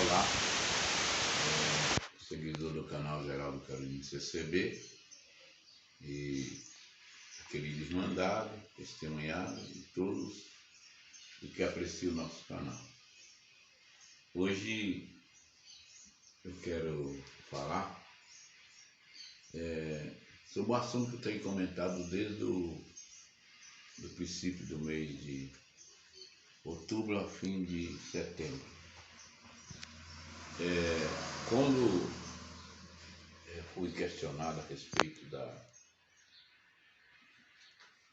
Olá, seguidor do canal Geraldo Carolino CCB e querido irmandade, testemunhado e todos os que apreciam o nosso canal. Hoje eu quero falar sobre um assunto que eu tenho comentado desde o princípio do mês de outubro a fim de setembro. Quando fui questionado a respeito da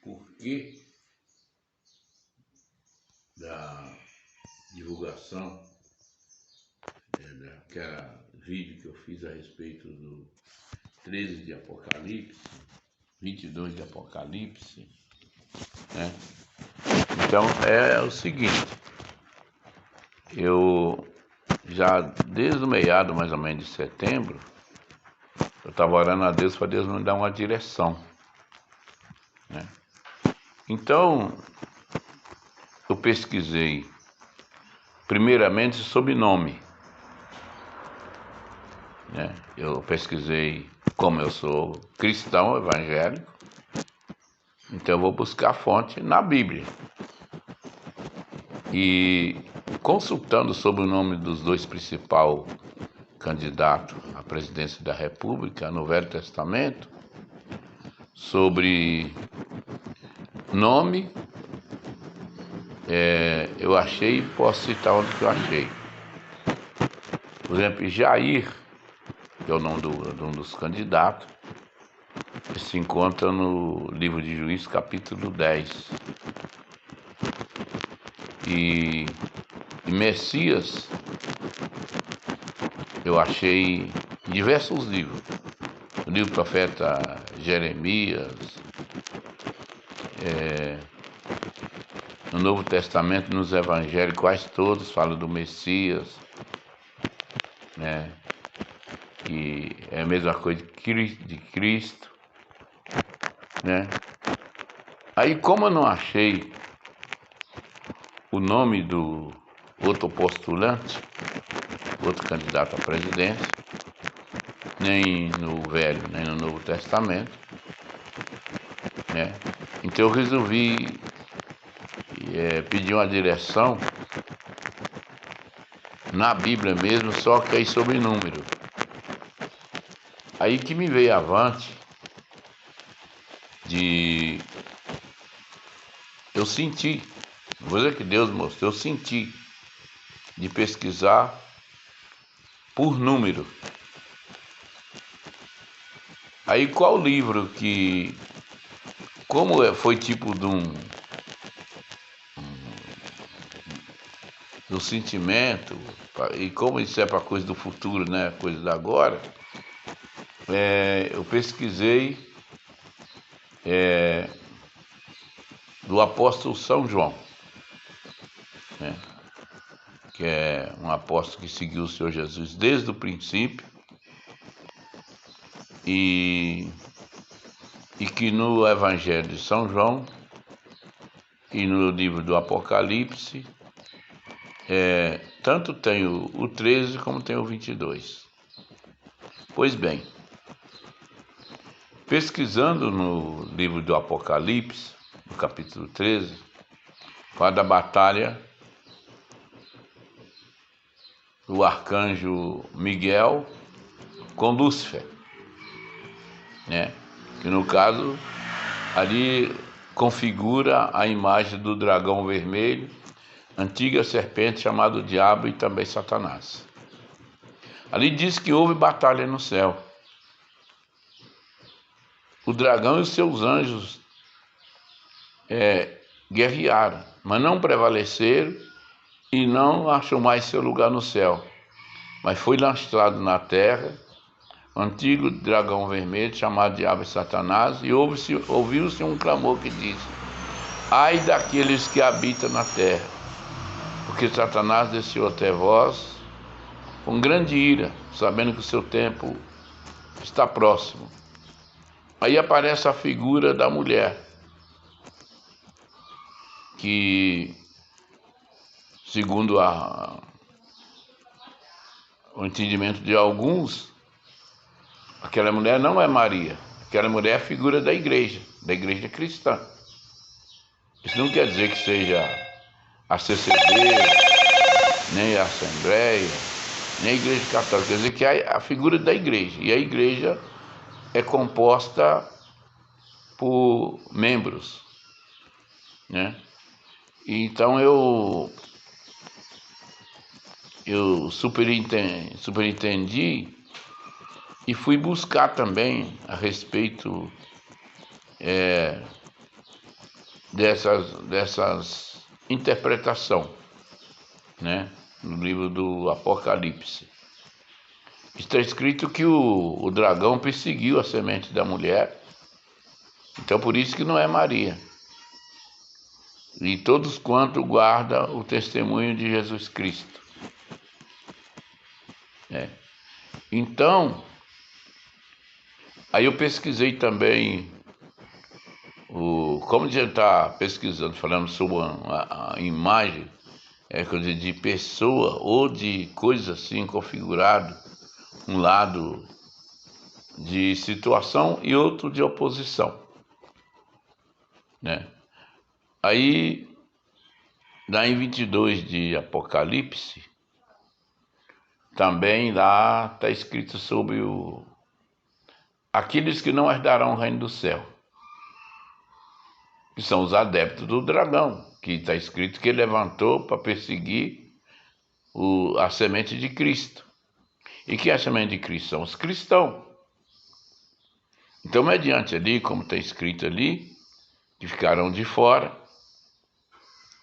porquê da divulgação daquela vídeo que eu fiz a respeito do 13 de Apocalipse, 22 de Apocalipse, né? Então é o seguinte, eu já desde o meado mais ou menos de setembro, eu estava orando a Deus para Deus me dar uma direção, né? Então eu pesquisei primeiramente sobre nome, né? Eu pesquisei, como eu sou cristão evangélico, então eu vou buscar a fonte na Bíblia. E consultando sobre o nome dos dois principais candidatos à presidência da República no Velho Testamento, sobre nome, eu achei, posso citar onde que eu achei. Por exemplo, Jair, que é o nome de um dos candidatos, se encontra no livro de Juízes, capítulo 10. E Messias, eu achei em diversos livros. No livro do profeta Jeremias, no Novo Testamento, nos Evangelhos, quase todos falam do Messias, né? E é a mesma coisa de Cristo, né? Aí, como eu não achei o nome do outro postulante, outro candidato à presidência, nem no Velho, nem no Novo Testamento, né? Então eu resolvi pedir uma direção na Bíblia mesmo, só que aí sobre número. Aí que me veio avante eu senti, não vou dizer que Deus mostrou, eu senti de pesquisar por número. Aí qual livro que, como foi tipo de um sentimento, e como isso é para coisa do futuro, né, coisa da agora, eu pesquisei do apóstolo São João, né, que é um apóstolo que seguiu o Senhor Jesus desde o princípio, e que no Evangelho de São João e no livro do Apocalipse, tanto tem o 13 como tem o 22. Pois bem, pesquisando no livro do Apocalipse, no capítulo 13, fala da batalha do arcanjo Miguel com Lúcifer, né? Que no caso ali configura a imagem do dragão vermelho, antiga serpente chamado Diabo e também Satanás. Ali diz que houve batalha no céu. O dragão e os seus anjos guerrearam, mas não prevaleceram e não achou mais seu lugar no céu. Mas foi lançado na terra o antigo dragão vermelho chamado Diabo e Satanás, e ouviu-se um clamor que diz: ai daqueles que habitam na terra, porque Satanás desceu até vós com grande ira, sabendo que o seu tempo está próximo. Aí aparece a figura da mulher, que, segundo o entendimento de alguns, aquela mulher não é Maria. Aquela mulher é a figura da igreja cristã. Isso não quer dizer que seja a CCB, nem a Assembleia, nem a Igreja Católica. Quer dizer que é a figura da igreja. E a igreja é composta por membros, né? Então eu superintendi e fui buscar também a respeito dessas interpretação, né? No livro do Apocalipse. Está escrito que o dragão perseguiu a semente da mulher, então por isso que não é Maria. E todos quanto guardam o testemunho de Jesus Cristo. Então, aí eu pesquisei também como a gente está pesquisando, falando sobre a imagem, coisa de pessoa ou de coisa assim configurado, um lado de situação e outro de oposição, né? Aí, lá em 22 de Apocalipse, também lá está escrito sobre aqueles que não herdarão o reino do céu, que são os adeptos do dragão, que está escrito que ele levantou para perseguir a semente de Cristo. E que é a semente de Cristo? São os cristãos. Então, mediante ali, como está escrito ali, que ficarão de fora,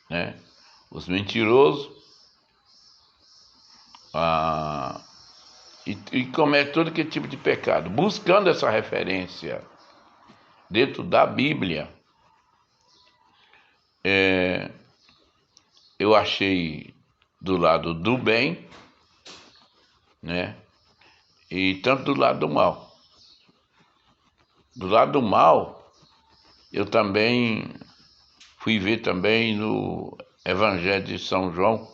né? Os mentirosos, e comete todo aquele tipo de pecado. Buscando essa referência dentro da Bíblia, eu achei do lado do bem, né? E tanto do lado do mal. Do lado do mal, eu também fui ver também no Evangelho de São João,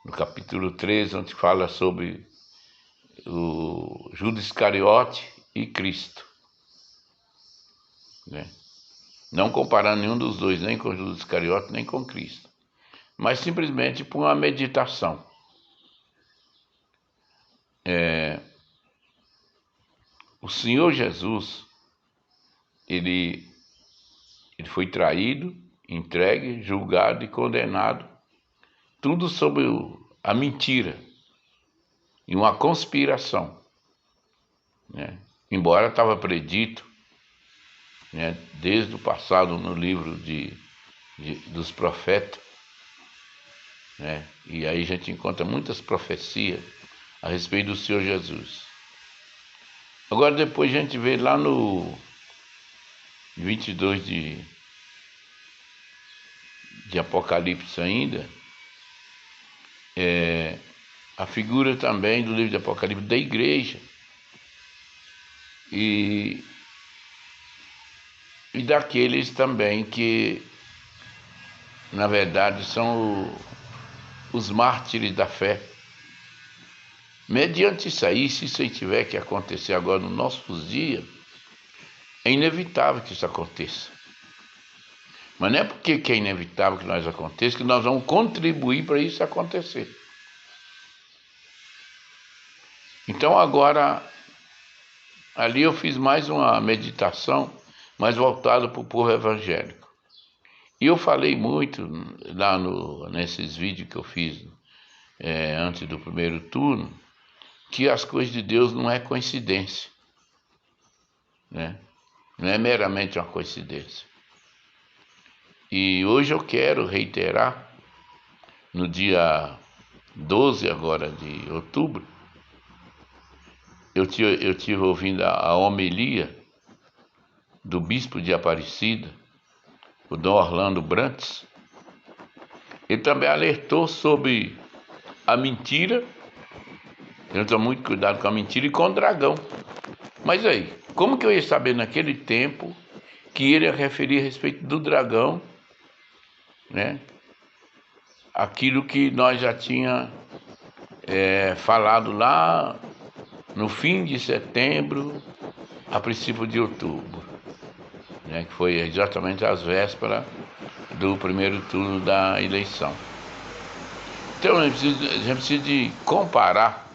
no capítulo 13, onde fala sobre o Judas Iscariote e Cristo, né? Não comparando nenhum dos dois, nem com Judas Iscariote, nem com Cristo, mas simplesmente por uma meditação. O Senhor Jesus, ele foi traído, entregue, julgado e condenado, tudo sobre a mentira e uma conspiração, né? Embora estava predito, né, desde o passado no livro dos profetas, né? E aí a gente encontra muitas profecias a respeito do Senhor Jesus. Agora depois a gente vê lá no 22 de Apocalipse ainda, a figura também do livro de Apocalipse da igreja e daqueles também que, na verdade, são os mártires da fé. Mediante isso aí, se isso aí tiver que acontecer agora nos nossos dias, é inevitável que isso aconteça. Mas não é porque é inevitável que nós aconteça que nós vamos contribuir para isso acontecer. Então agora, ali eu fiz mais uma meditação, mais voltada para o povo evangélico. E eu falei muito lá nesses vídeos que eu fiz antes do primeiro turno, que as coisas de Deus não é coincidência, né? Não é meramente uma coincidência. E hoje eu quero reiterar, no dia 12 agora de outubro, eu tive ouvindo a homilia do bispo de Aparecida, o Dom Orlando Brantes. Ele também alertou sobre a mentira. Eu tenho muito cuidado com a mentira e com o dragão. Mas aí, como que eu ia saber naquele tempo que ele ia referir a respeito do dragão, né? Aquilo que nós já tinha falado lá no fim de setembro, a princípio de outubro, né, que foi exatamente às vésperas do primeiro turno da eleição. Então a gente precisa de comparar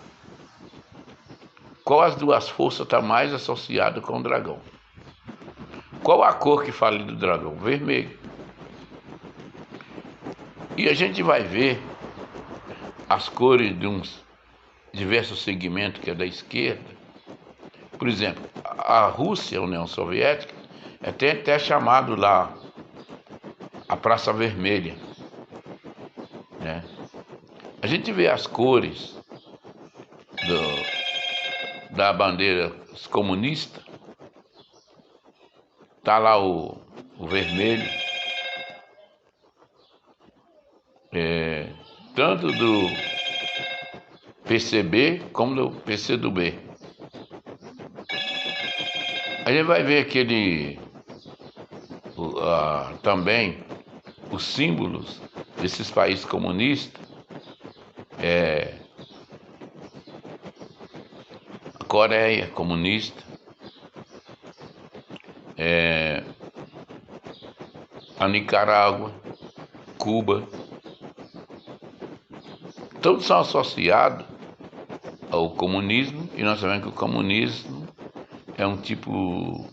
qual as duas forças está mais associada com o dragão. Qual a cor que fala do dragão? Vermelho. E a gente vai ver as cores de uns diversos segmentos que é da esquerda. Por exemplo, a Rússia, a União Soviética, tem até chamado lá a Praça Vermelha, né? A gente vê as cores da bandeira comunista, tá lá o vermelho, tanto do PCB como do PCdoB. A gente vai ver também os símbolos desses países comunistas, a Coreia comunista, a Nicarágua, Cuba, todos são associados ao comunismo, e nós sabemos que o comunismo é um tipo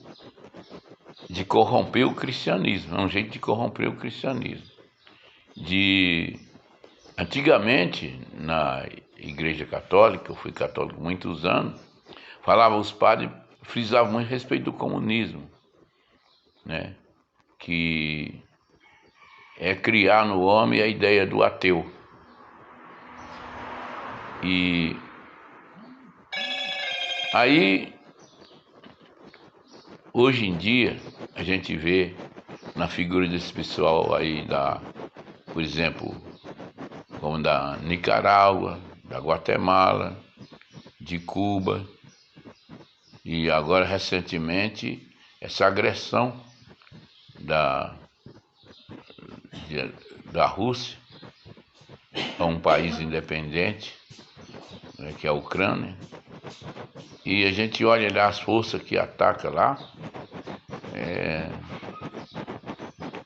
de corromper o cristianismo, é um jeito de corromper o cristianismo. Antigamente, na Igreja Católica, eu fui católico há muitos anos, os padres frisavam muito a respeito do comunismo, né? Que é criar no homem a ideia do ateu. E aí, hoje em dia, a gente vê na figura desse pessoal aí por exemplo, como da Nicarágua, da Guatemala, de Cuba, e agora recentemente essa agressão da Rússia a um país independente, né, que é a Ucrânia, e a gente olha lá as forças que atacam lá,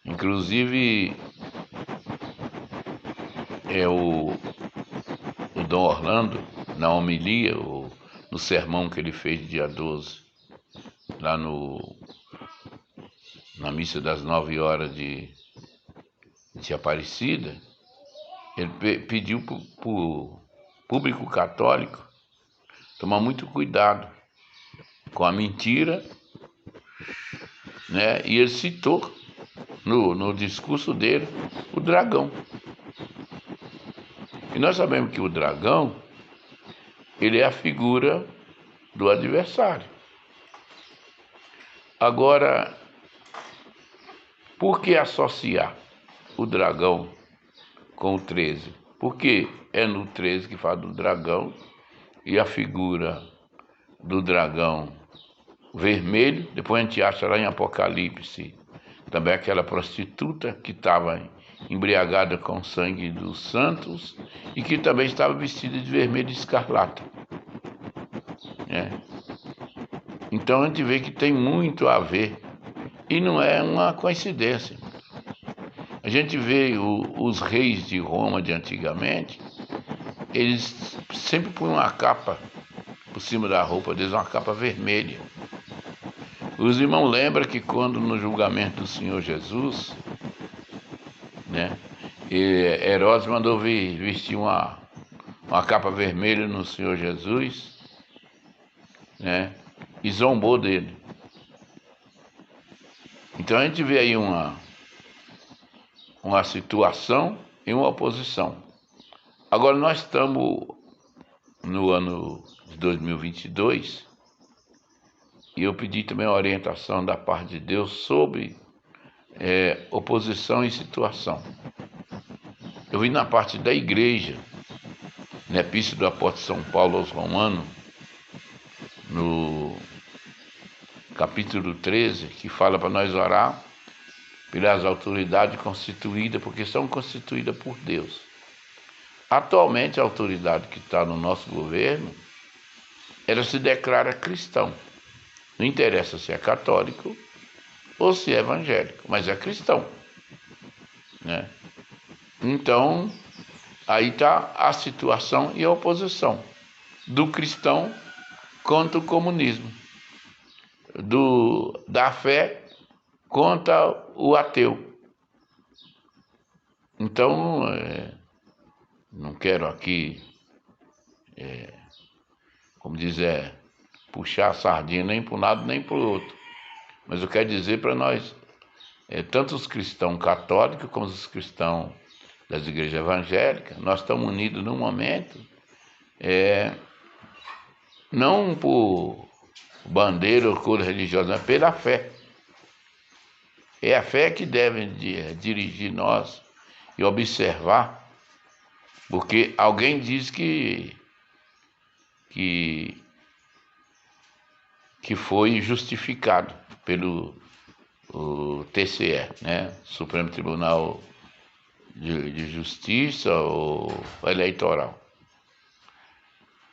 inclusive o Dom Orlando, na homilia, no sermão que ele fez dia 12, lá na missa das 9 horas de Aparecida, ele pediu para o público católico tomar muito cuidado com a mentira, né? E ele citou no discurso dele o dragão. E nós sabemos que o dragão, ele é a figura do adversário. Agora, por que associar o dragão com o 13? Porque é no 13 que fala do dragão, e a figura do dragão vermelho, depois a gente acha lá em Apocalipse, também aquela prostituta que estava embriagada com o sangue dos santos e que também estava vestida de vermelho e escarlata. Então a gente vê que tem muito a ver, e não é uma coincidência. A gente vê os reis de Roma de antigamente, eles sempre põem uma capa por cima da roupa deles, uma capa vermelha. Os irmãos lembram que quando no julgamento do Senhor Jesus, né, Herodes mandou vestir uma capa vermelha no Senhor Jesus, né, e zombou dele. Então a gente vê aí uma situação e uma oposição. Agora nós estamos no ano de 2022, e eu pedi também a orientação da parte de Deus sobre oposição e situação. Eu vi na parte da igreja, na Epístola do Apóstolo São Paulo aos Romanos, no capítulo 13, que fala para nós orar pelas autoridades constituídas, porque são constituídas por Deus. Atualmente, a autoridade que está no nosso governo, ela se declara cristão. Não interessa se é católico ou se é evangélico, mas é cristão, né? Então, aí está a situação e a oposição do cristão contra o comunismo, da fé contra o ateu. Então, não quero aqui, como diz, puxar a sardinha nem para um lado nem para o outro. Mas eu quero dizer para nós, tanto os cristãos católicos como os cristãos das igrejas evangélicas, nós estamos unidos num momento, não por bandeira ou cor religiosa, mas pela fé. É a fé que deve dirigir nós e observar, porque alguém diz que foi justificado pelo TCE, né? Supremo Tribunal de Justiça ou Eleitoral.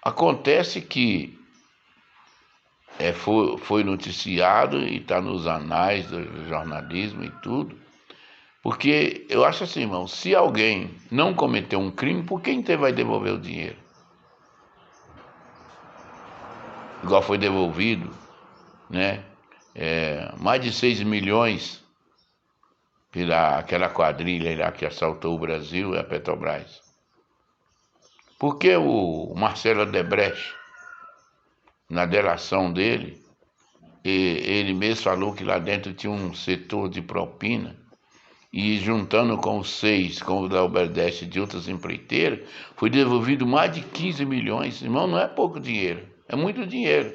Acontece que foi noticiado e está nos anais do jornalismo e tudo, porque eu acho assim, irmão, se alguém não cometeu um crime, por quem vai devolver o dinheiro? Igual foi devolvido, né? Mais de 6 milhões pela aquela quadrilha lá que assaltou o Brasil e a Petrobras. Por que o Marcelo Odebrecht, na delação dele, ele mesmo falou que lá dentro tinha um setor de propina, e juntando com os 6, com o da Uberdeste e de outras empreiteiras, foi devolvido mais de 15 milhões. Irmão, não é pouco dinheiro, é muito dinheiro.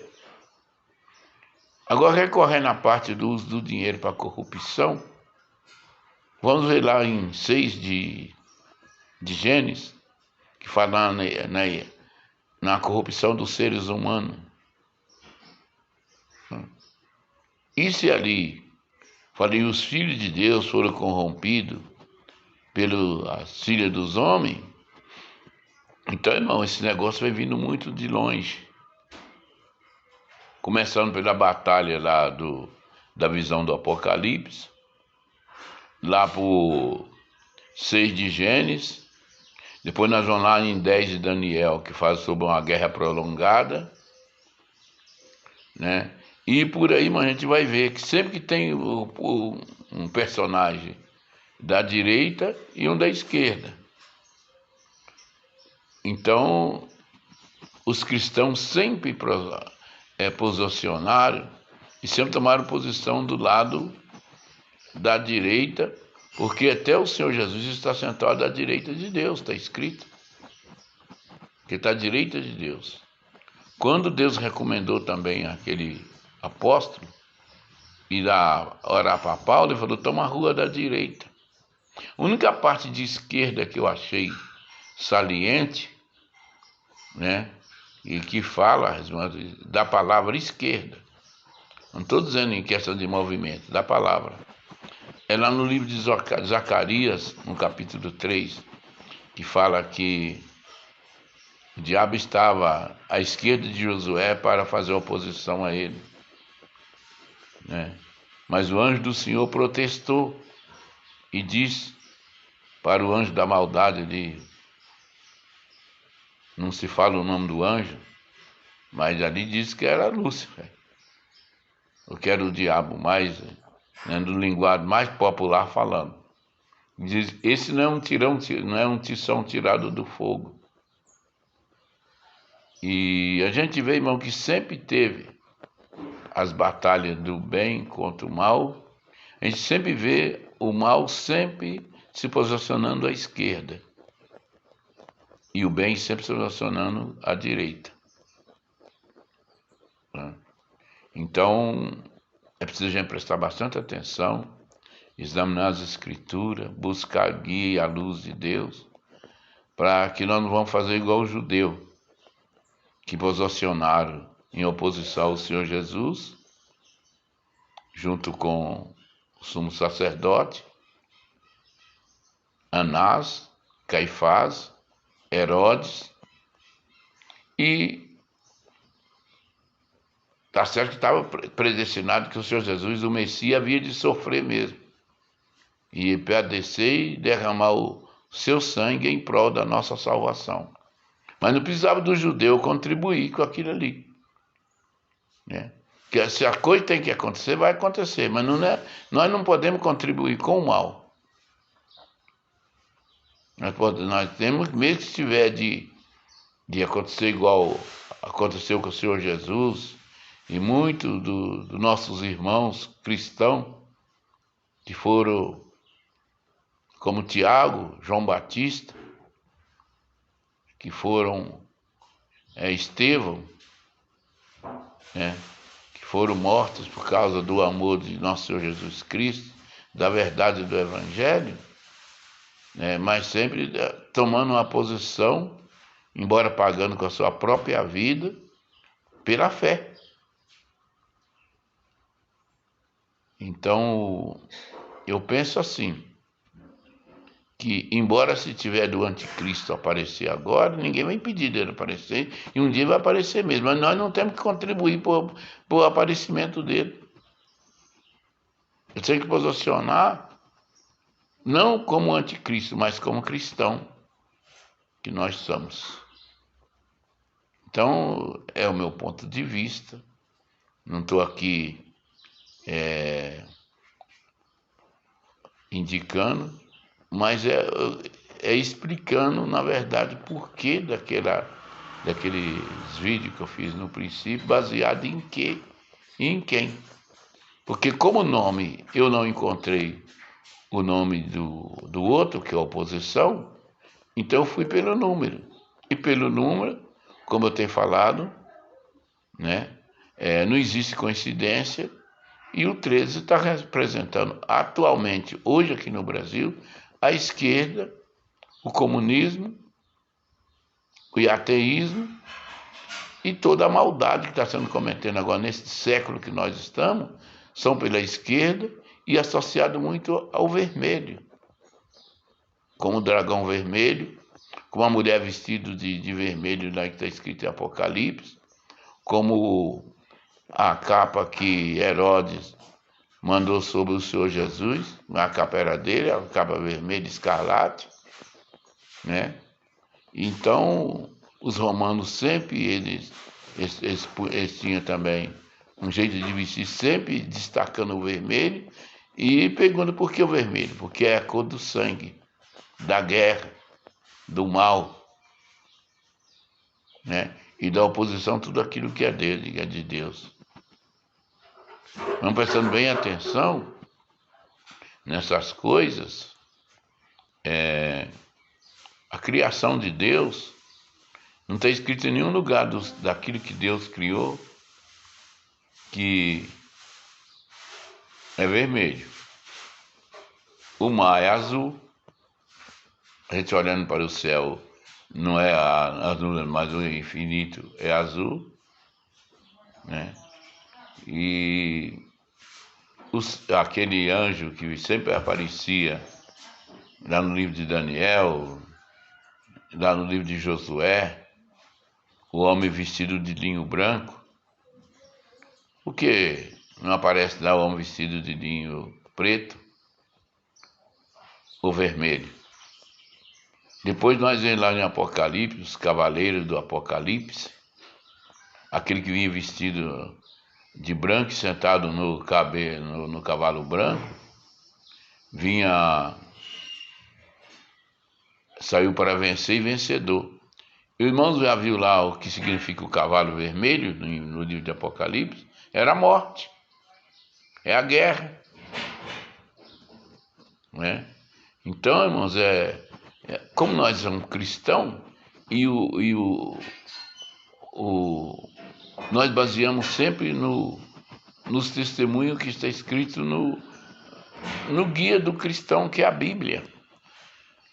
Agora, recorrendo à parte do uso do dinheiro para corrupção, vamos ver lá em 6 de Gênesis, que fala na corrupção dos seres humanos. E se ali, falei, os filhos de Deus foram corrompidos pelas filhas dos homens, então, irmão, esse negócio vai vindo muito de longe. Começando pela batalha lá da visão do Apocalipse, lá por 6 de Gênesis, depois nós vamos lá em 10 de Daniel, que fala sobre uma guerra prolongada, né? E por aí, mas a gente vai ver que sempre que tem um personagem da direita e um da esquerda. Então, os cristãos sempre posicionaram e sempre tomaram posição do lado da direita, porque até o Senhor Jesus está sentado à direita de Deus, está escrito. Que está à direita de Deus. Quando Deus recomendou também aquele apóstolo ir orar para Paulo, ele falou, toma a rua da direita. A única parte de esquerda que eu achei saliente, né, e que fala da palavra esquerda, não estou dizendo em questão de movimento, da palavra, é lá no livro de Zacarias, no capítulo 3, que fala que o diabo estava à esquerda de Josué para fazer oposição a ele, né? Mas o anjo do Senhor protestou e disse para o anjo da maldade ali, não se fala o nome do anjo, mas ali diz que era Lúcifer, ou que era o diabo, mais, né, no linguagem mais popular falando. Diz, esse não é um tirão, não é um tição tirado do fogo. E a gente vê, irmão, que sempre teve as batalhas do bem contra o mal. A gente sempre vê o mal sempre se posicionando à esquerda e o bem sempre se posicionando à direita, né? Então, é preciso a gente prestar bastante atenção, examinar as escrituras, buscar a guia e a luz de Deus, para que nós não vamos fazer igual o judeu, que posicionaram em oposição ao Senhor Jesus, junto com o sumo sacerdote, Anás, Caifás, Herodes, e está certo que estava predestinado que o Senhor Jesus, o Messias, havia de sofrer mesmo, e padecer e derramar o seu sangue em prol da nossa salvação. Mas não precisava do judeu contribuir com aquilo ali, né? Que se a coisa tem que acontecer, vai acontecer, mas não é, nós não podemos contribuir com o mal. Nós temos, mesmo que tiver de acontecer igual aconteceu com o Senhor Jesus e muitos dos nossos irmãos cristãos que foram, como Tiago, João Batista, que foram Estevão, né, que foram mortos por causa do amor de nosso Senhor Jesus Cristo, da verdade do Evangelho, né, mas sempre tomando uma posição, embora pagando com a sua própria vida, pela fé. Então, eu penso assim, que embora se tiver do anticristo aparecer agora, ninguém vai impedir dele aparecer, e um dia vai aparecer mesmo, mas nós não temos que contribuir para o aparecimento dele. Eu tenho que posicionar, não como anticristo, mas como cristão que nós somos. Então, é o meu ponto de vista, não estou aqui indicando, mas é explicando, na verdade, o porquê daqueles vídeos que eu fiz no princípio, baseado em quê e em quem. Porque como nome eu não encontrei o nome do outro, que é a oposição, então eu fui pelo número. E pelo número, como eu tenho falado, né, não existe coincidência, e o 13 está representando atualmente, hoje aqui no Brasil, a esquerda, o comunismo, o ateísmo e toda a maldade que está sendo cometida agora nesse século que nós estamos, são pela esquerda e associado muito ao vermelho, como o dragão vermelho, como a mulher vestida de vermelho lá que está escrito em Apocalipse, como a capa que Herodes mandou sobre o Senhor Jesus, a capa era dele, a capa vermelha escarlate, né? Então, os romanos sempre, eles tinham também um jeito de vestir, sempre destacando o vermelho, e pergunta por que o vermelho? Porque é a cor do sangue, da guerra, do mal, né? E da oposição, tudo aquilo que é dele, é de Deus. Vamos prestando bem atenção nessas coisas. A criação de Deus não está escrito em nenhum lugar daquilo que Deus criou que é vermelho. O mar é azul. A gente olhando para o céu não é azul, mas o infinito é azul, né? E aquele anjo que sempre aparecia lá no livro de Daniel, lá no livro de Josué, o homem vestido de linho branco, por que não aparece lá o homem vestido de linho preto ou vermelho? Depois nós vemos lá em Apocalipse, os cavaleiros do Apocalipse, aquele que vinha vestido de branco e sentado no cavalo branco, saiu para vencer e vencedor. E o irmão já viu lá o que significa o cavalo vermelho no livro de Apocalipse? Era a morte, é a guerra, né? Então, irmãos, como nós somos cristãos nós baseamos sempre nos testemunhos que está escrito no guia do cristão, que é a Bíblia.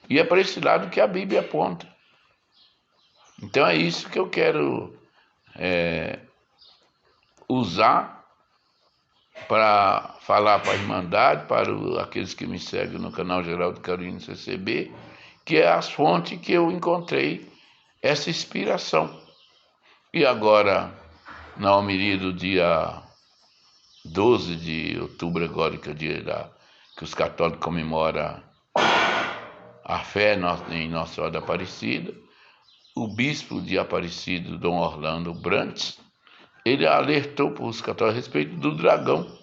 E é para esse lado que a Bíblia aponta. Então é isso que eu quero usar para falar para a Irmandade, para aqueles que me seguem no canal Geraldo Carolino CCB, que é as fontes que eu encontrei essa inspiração. E agora, na homilia do dia 12 de outubro, agora, que é o dia que os católicos comemoram a fé em Nossa Senhora da Aparecida, o bispo de Aparecido, Dom Orlando Brandt, ele alertou para os católicos a respeito do dragão.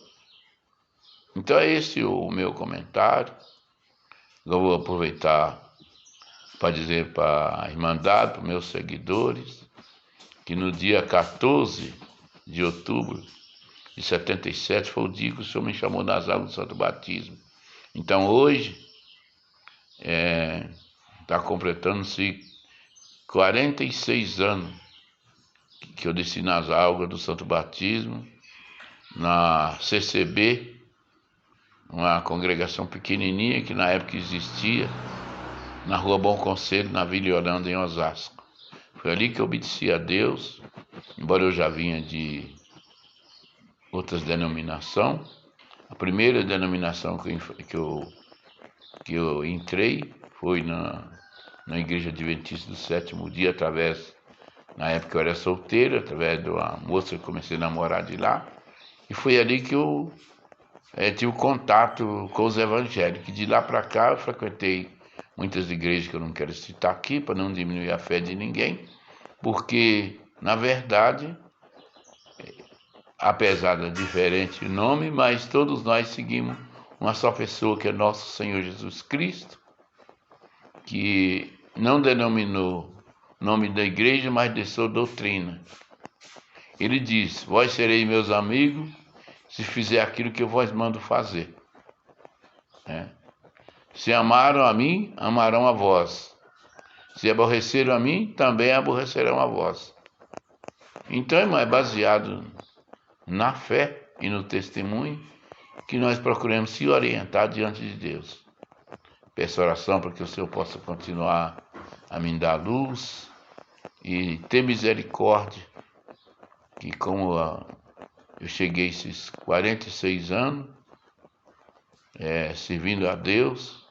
Então é esse o meu comentário. Eu vou aproveitar para dizer para a Irmandade, para os meus seguidores, que no dia 14 de outubro de 77 foi o dia que o Senhor me chamou nas águas do Santo Batismo. Então hoje está completando-se 46 anos que eu desci nas águas do Santo Batismo, na CCB, uma congregação pequenininha que na época existia, na Rua Bom Conselho, na Vila Yoranda, em Osasco. Foi ali que eu obedeci a Deus, embora eu já vinha de outras denominações. A primeira denominação que eu entrei foi na Igreja Adventista do Sétimo Dia, através, na época eu era solteiro, através de uma moça que eu comecei a namorar de lá, e foi ali que eu tive contato com os evangélicos. De lá para cá eu frequentei muitas igrejas que eu não quero citar aqui, para não diminuir a fé de ninguém, porque, na verdade, apesar de diferente nome, mas todos nós seguimos uma só pessoa, que é nosso Senhor Jesus Cristo, que não denominou o nome da igreja, mas de sua doutrina. Ele diz: vós sereis meus amigos se fizer aquilo que eu vos mando fazer. Se amaram a mim, amarão a vós. Se aborreceram a mim, também aborrecerão a vós. Então, irmão, é baseado na fé e no testemunho que nós procuramos se orientar diante de Deus. Peço oração para que o Senhor possa continuar a me dar luz e ter misericórdia, que como eu cheguei a esses 46 anos servindo a Deus,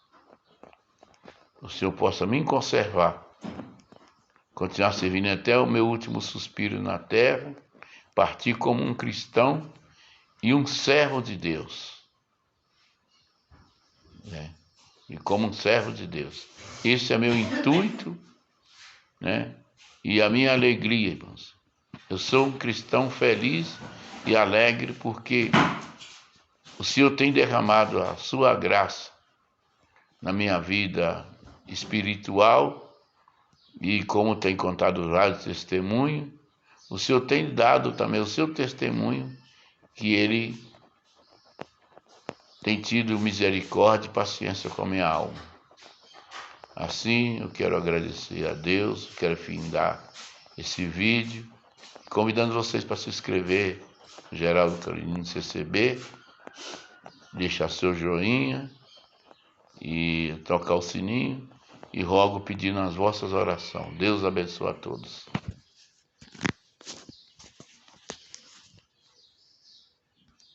o Senhor possa me conservar, continuar servindo até o meu último suspiro na terra, partir como um cristão e um servo de Deus. E como um servo de Deus. Esse é meu intuito, e a minha alegria, irmãos. Eu sou um cristão feliz e alegre porque o Senhor tem derramado a sua graça na minha vida espiritual, e como tem contado vários testemunhos, o Senhor tem dado também o seu testemunho, que Ele tem tido misericórdia e paciência com a minha alma. Assim, eu quero agradecer a Deus, quero findar esse vídeo, convidando vocês para se inscrever no Geraldo Carolino CCB, deixar seu joinha e tocar o sininho, e rogo pedindo as vossas orações. Deus abençoe a todos.